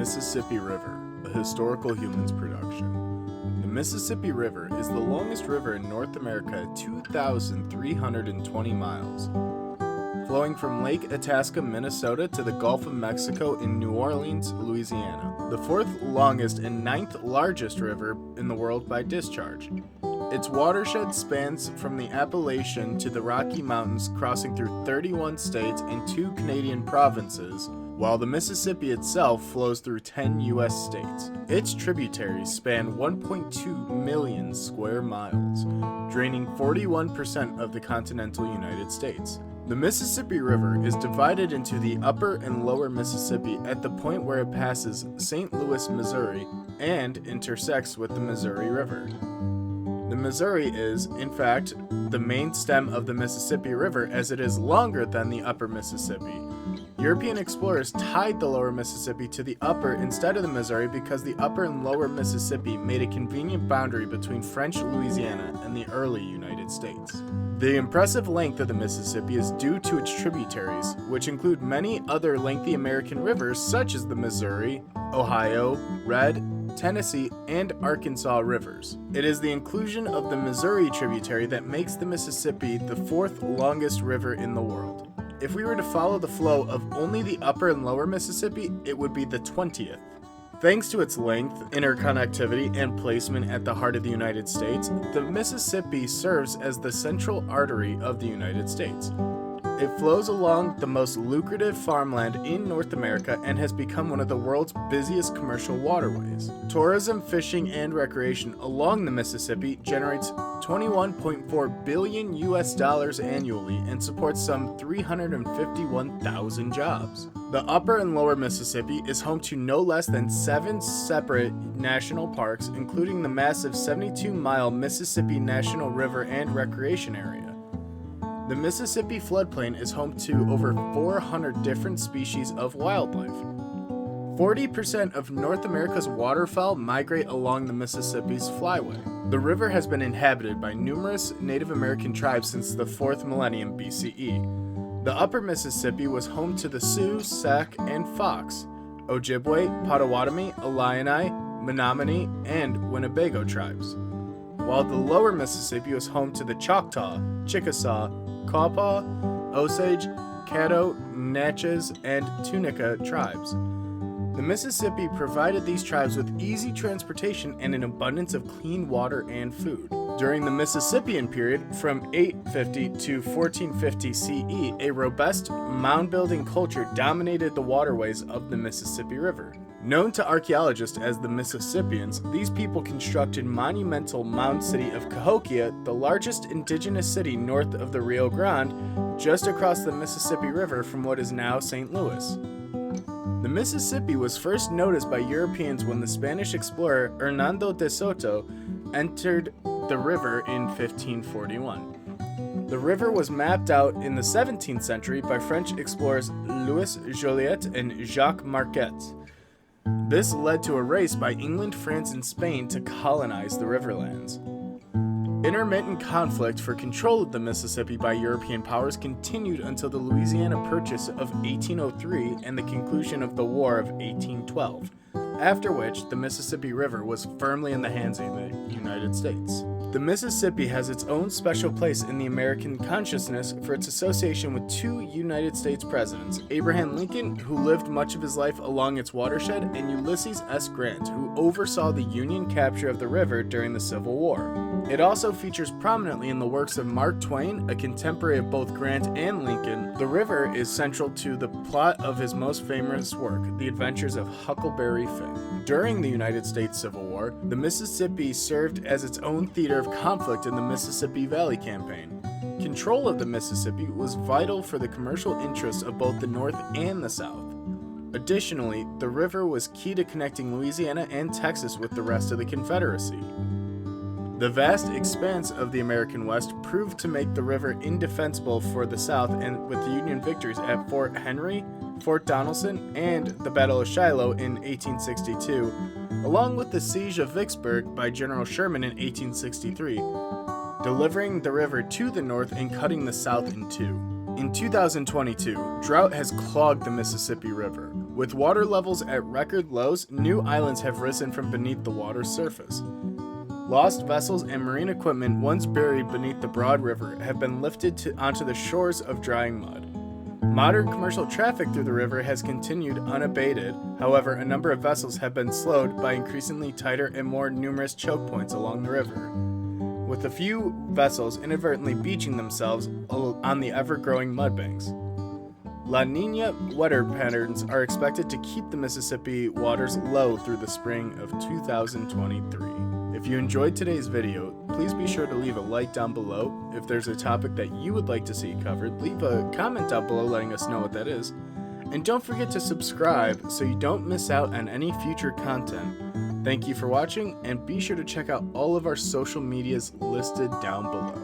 Mississippi River, a historical humans production. The Mississippi River is the longest river in North America at 2,320 miles. Flowing from Lake Itasca, Minnesota to the Gulf of Mexico in New Orleans, Louisiana. The fourth longest and ninth largest river in the world by discharge. Its watershed spans from the Appalachian to the Rocky Mountains, crossing through 31 states and 2 Canadian provinces, while the Mississippi itself flows through 10 U.S. states. Its tributaries span 1.2 million square miles, draining 41% of the continental United States. The Mississippi River is divided into the upper and lower Mississippi at the point where it passes St. Louis, Missouri, and intersects with the Missouri River. The Missouri is, in fact, the main stem of the Mississippi River, as it is longer than the upper Mississippi. European explorers tied the lower Mississippi to the upper instead of the Missouri because the upper and lower Mississippi made a convenient boundary between French Louisiana and the early United States. The impressive length of the Mississippi is due to its tributaries, which include many other lengthy American rivers such as the Missouri, Ohio, Red, Tennessee, and Arkansas rivers. It is the inclusion of the Missouri tributary that makes the Mississippi the fourth longest river in the world. If we were to follow the flow of only the upper and lower Mississippi, it would be the 20th. Thanks to its length, interconnectivity, and placement at the heart of the United States, the Mississippi serves as the central artery of the United States. It flows along the most lucrative farmland in North America and has become one of the world's busiest commercial waterways. Tourism, fishing, and recreation along the Mississippi generates $21.4 billion annually and supports some 351,000 jobs. The upper and lower Mississippi is home to no less than 7 separate national parks, including the massive 72-mile Mississippi National River and Recreation Area. The Mississippi floodplain is home to over 400 different species of wildlife. 40% of North America's waterfowl migrate along the Mississippi's flyway. The river has been inhabited by numerous Native American tribes since the 4th millennium BCE. The upper Mississippi was home to the Sioux, Sac, and Fox, Ojibwe, Potawatomi, Illini, Menominee, and Winnebago tribes, while the lower Mississippi was home to the Choctaw, Chickasaw, Quapaw, Osage, Caddo, Natchez, and Tunica tribes. The Mississippi provided these tribes with easy transportation and an abundance of clean water and food. During the Mississippian period, from 850 to 1450 CE, a robust mound-building culture dominated the waterways of the Mississippi River. Known to archaeologists as the Mississippians, these people constructed monumental mound city of Cahokia, the largest indigenous city north of the Rio Grande, just across the Mississippi River from what is now St. Louis. The Mississippi was first noticed by Europeans when the Spanish explorer Hernando de Soto entered the river in 1541. The river was mapped out in the 17th century by French explorers Louis Joliet and Jacques Marquette. This led to a race by England, France, and Spain to colonize the riverlands. Intermittent conflict for control of the Mississippi by European powers continued until the Louisiana Purchase of 1803 and the conclusion of the War of 1812, after which the Mississippi River was firmly in the hands of the United States. The Mississippi has its own special place in the American consciousness for its association with 2 United States presidents, Abraham Lincoln, who lived much of his life along its watershed, and Ulysses S. Grant, who oversaw the Union capture of the river during the Civil War. It also features prominently in the works of Mark Twain, a contemporary of both Grant and Lincoln. The river is central to the plot of his most famous work, The Adventures of Huckleberry Finn. During the United States Civil War, the Mississippi served as its own theater of conflict in the Mississippi Valley Campaign. Control of the Mississippi was vital for the commercial interests of both the North and the South. Additionally, the river was key to connecting Louisiana and Texas with the rest of the Confederacy. The vast expanse of the American West proved to make the river indefensible for the South, and with the Union victories at Fort Henry, Fort Donelson, and the Battle of Shiloh in 1862, along with the Siege of Vicksburg by General Sherman in 1863, delivering the river to the north and cutting the South in two. In 2022, drought has clogged the Mississippi River. With water levels at record lows, new islands have risen from beneath the water's surface. Lost vessels and marine equipment once buried beneath the broad river have been lifted onto the shores of drying mud. Modern commercial traffic through the river has continued unabated. However, a number of vessels have been slowed by increasingly tighter and more numerous choke points along the river, with a few vessels inadvertently beaching themselves on the ever-growing mudbanks. La Nina weather patterns are expected to keep the Mississippi waters low through the spring of 2023. If you enjoyed today's video, please be sure to leave a like down below. If there's a topic that you would like to see covered, leave a comment down below letting us know what that is. And don't forget to subscribe so you don't miss out on any future content. Thank you for watching, and be sure to check out all of our social medias listed down below.